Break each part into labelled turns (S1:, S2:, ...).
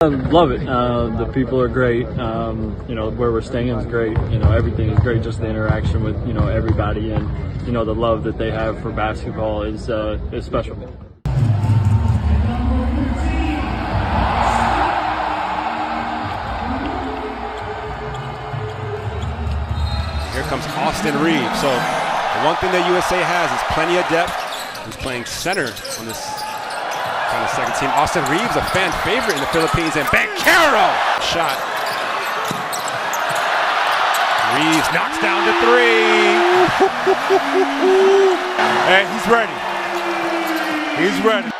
S1: Love it. The people are great. Where we're staying is great. Everything is great. Just the interaction with everybody, and the love that they have for basketball is special.
S2: Here comes Austin Reeves. So the one thing that USA has is plenty of depth. He's playing center on this kind of second team. Austin Reeves, a fan favorite in the Philippines, and Bancaro shot. Reeves knocks down the three.
S3: Hey, he's ready. He's ready.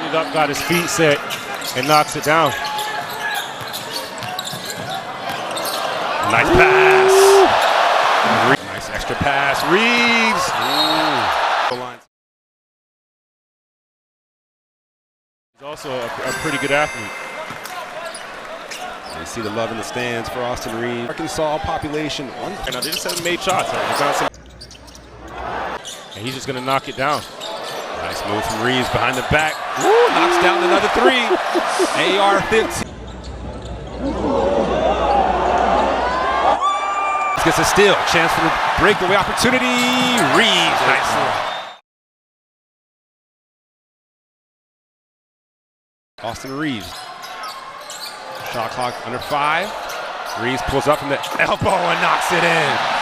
S3: He got his feet set and knocks it down.
S2: Nice pass. Nice extra pass. Reeves.
S3: He's also a pretty good athlete.
S2: You see the love in the stands for Austin Reeves. Arkansas population.
S3: And they just haven't made shots. And he's just going to knock it down.
S2: Nice move from Reeves behind the back. Woo, knocks down another three. AR15. Gets a steal. Chance for the breakaway opportunity. Reeves. Nice. Austin Reeves. Shot clock under 5. Reeves pulls up from the elbow and knocks it in.